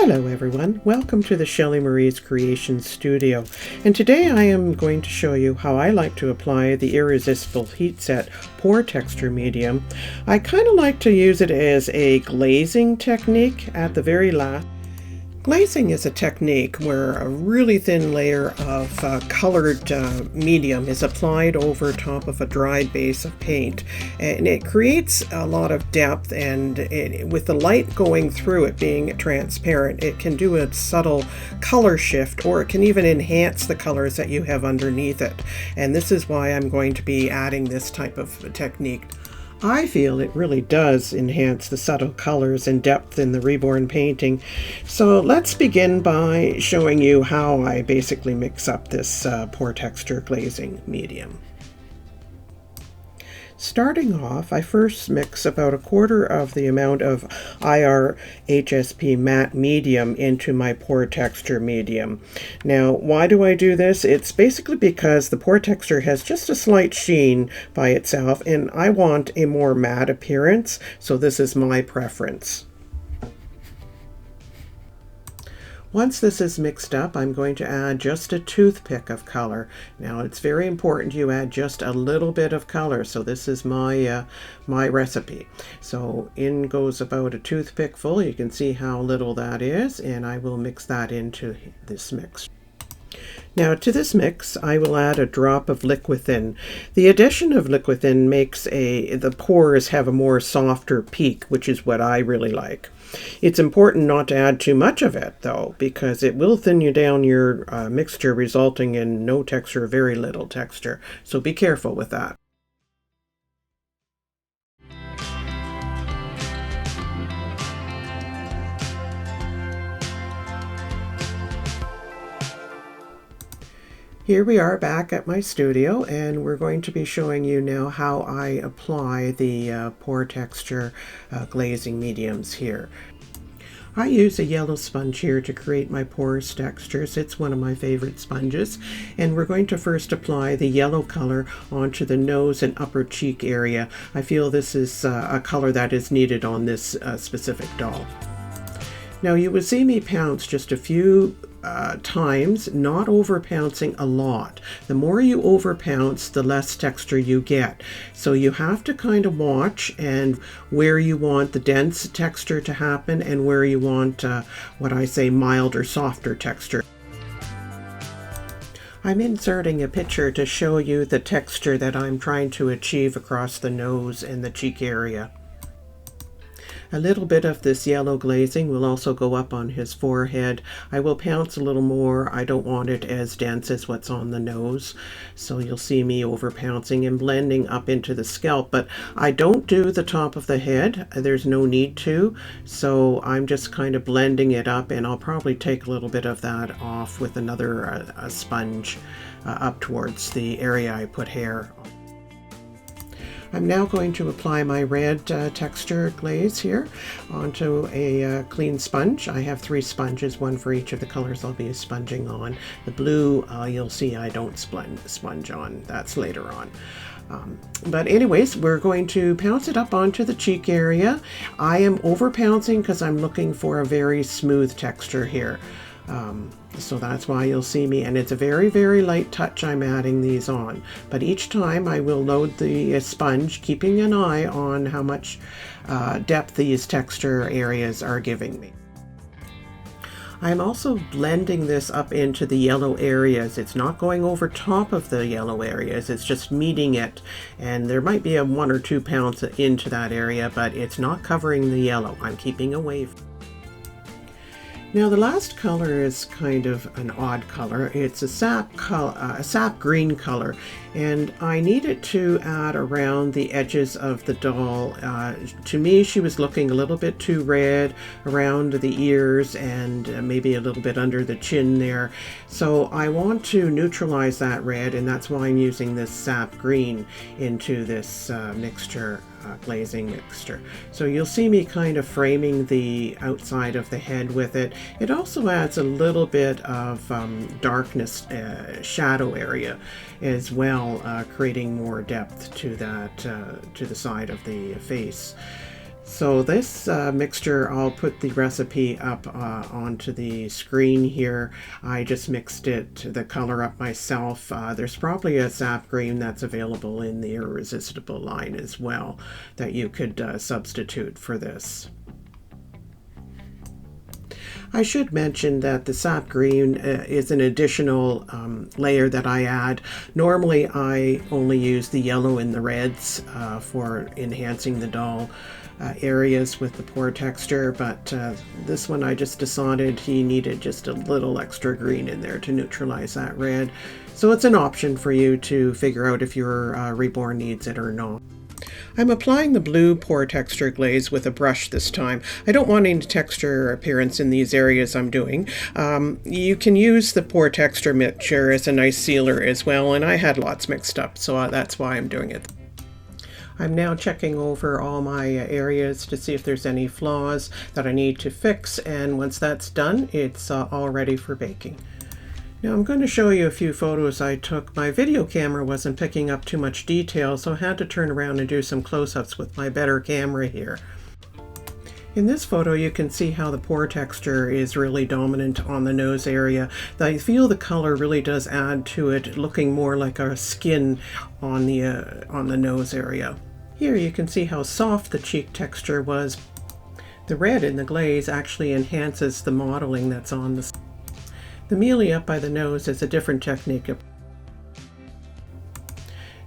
Hello everyone, welcome to the Shelley Marie's Creation Studio, and today I am going to show you how I like to apply the Irresistible Heat Set Pore Texture Medium. I kind of like to use it as a glazing technique at the very last. Glazing is a technique where a really thin layer of colored medium is applied over top of a dry base of paint, and it creates a lot of depth, and with the light going through it being transparent, it can do a subtle color shift, or it can even enhance the colors that you have underneath it. And this is why I'm going to be adding this type of technique. I feel it really does enhance the subtle colors and depth in the reborn painting. So let's begin by showing you how I basically mix up this pore texture glazing medium. Starting off, I first mix about 1/4 of the amount of IRHSP matte medium into my pore texture medium. Now, why do I do this? It's basically because the pore texture has just a slight sheen by itself, and I want a more matte appearance, so this is my preference. Once this is mixed up, I'm going to add just a toothpick of color. Now, it's very important you add just a little bit of color, so this is my recipe. So in goes about a toothpick full. You can see how little that is, and I will mix that into this mix. Now to this mix, I will add a drop of Liquithin. The addition of Liquithin makes the pores have a more softer peak, which is what I really like. It's important not to add too much of it, though, because it will thin you down your mixture, resulting in no texture, very little texture. So be careful with that. Here we are back at my studio, and we're going to be showing you now how I apply the pore texture glazing mediums here. I use a yellow sponge here to create my porous textures. It's one of my favorite sponges, and we're going to first apply the yellow color onto the nose and upper cheek area. I feel this is a color that is needed on this specific doll. Now you will see me pounce just a few times, not over pouncing a lot. The more you over pounce, the less texture you get. So you have to kind of watch and where you want the dense texture to happen and where you want what I say mild or softer texture. I'm inserting a picture to show you the texture that I'm trying to achieve across the nose and the cheek area. A little bit of this yellow glazing will also go up on his forehead. I will pounce a little more. I don't want it as dense as what's on the nose, so you'll see me over pouncing and blending up into the scalp, but I don't do the top of the head. There's no need to, so I'm just kind of blending it up, and I'll probably take a little bit of that off with another sponge up towards the area I put hair on. I'm now going to apply my red texture glaze here onto a clean sponge. I have 3 sponges, one for each of the colors I'll be sponging on. The blue, you'll see I don't sponge on. That's later on. But anyways, we're going to pounce it up onto the cheek area. I am over pouncing because I'm looking for a very smooth texture here. So that's why you'll see me, and it's a very, very light touch I'm adding these on. But each time I will load the sponge, keeping an eye on how much depth these texture areas are giving me. I'm also blending this up into the yellow areas. It's not going over top of the yellow areas, it's just meeting it. And there might be a 1 or 2 pounds into that area, but it's not covering the yellow. I'm keeping away from. Now the last color is kind of an odd color. It's a sap green color, and I needed to add around the edges of the doll. To me, she was looking a little bit too red around the ears and maybe a little bit under the chin there. So I want to neutralize that red, and that's why I'm using this sap green into this mixture. Glazing mixture. So you'll see me kind of framing the outside of the head with it. It also adds a little bit of darkness, shadow area as well, creating more depth to that, to the side of the face. So this mixture, I'll put the recipe up onto the screen here. I just mixed the color up myself. There's probably a sap green that's available in the Irresistible line as well that you could substitute for this. I should mention that the sap green is an additional layer that I add. Normally I only use the yellow and the reds for enhancing the dull areas with the pore texture, but this one I just decided he needed just a little extra green in there to neutralize that red. So it's an option for you to figure out if your reborn needs it or not. I'm applying the blue pore texture glaze with a brush this time. I don't want any texture appearance in these areas I'm doing. You can use the pore texture mixture as a nice sealer as well, and I had lots mixed up, so that's why I'm doing it. I'm now checking over all my areas to see if there's any flaws that I need to fix, and once that's done, it's all ready for baking. Now I'm going to show you a few photos I took. My video camera wasn't picking up too much detail, so I had to turn around and do some close-ups with my better camera here. In this photo you can see how the pore texture is really dominant on the nose area. I feel the color really does add to it, looking more like a skin on the nose area. Here you can see how soft the cheek texture was. The red in the glaze actually enhances the modeling that's on the skin. The mealy up by the nose is a different technique.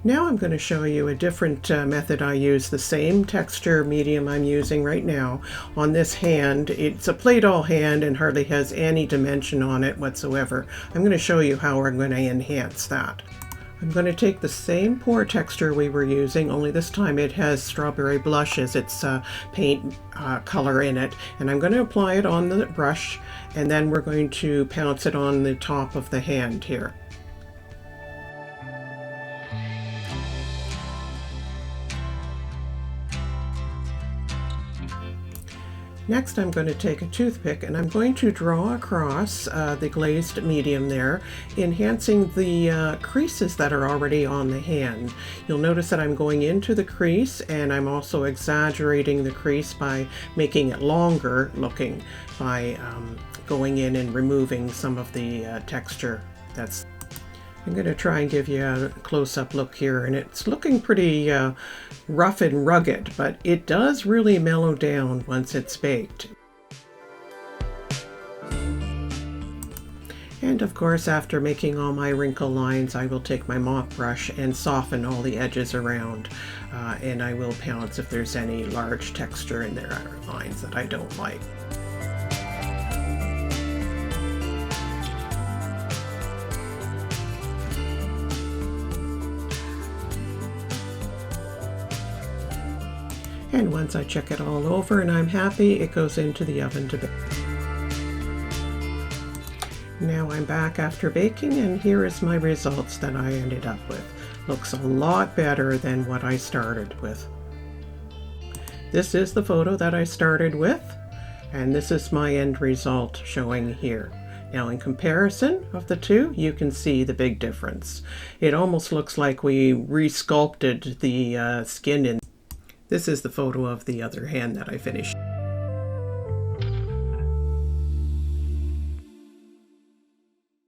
Now I'm going to show you a different method I use. The same texture medium I'm using right now on this hand. It's a play-doh hand and hardly has any dimension on it whatsoever. I'm going to show you how we're going to enhance that. I'm going to take the same pore texture we were using, only this time it has strawberry blush as its paint color in it, and I'm going to apply it on the brush, and then we're going to pounce it on the top of the hand here. Next I'm going to take a toothpick and I'm going to draw across the glazed medium there, enhancing the creases that are already on the hand. You'll notice that I'm going into the crease, and I'm also exaggerating the crease by making it longer looking by going in and removing some of the texture that's. I'm going to try and give you a close-up look here, and it's looking pretty rough and rugged, but it does really mellow down once it's baked. And of course, after making all my wrinkle lines, I will take my mop brush and soften all the edges around, and I will pounce if there's any large texture in there or lines that I don't like. And once I check it all over and I'm happy, it goes into the oven to bake. Now I'm back after baking, and here is my results that I ended up with. Looks a lot better than what I started with. This is the photo that I started with, and this is my end result showing here. Now in comparison of the two, you can see the big difference. It almost looks like we resculpted the skin in. This is the photo of the other hand that I finished.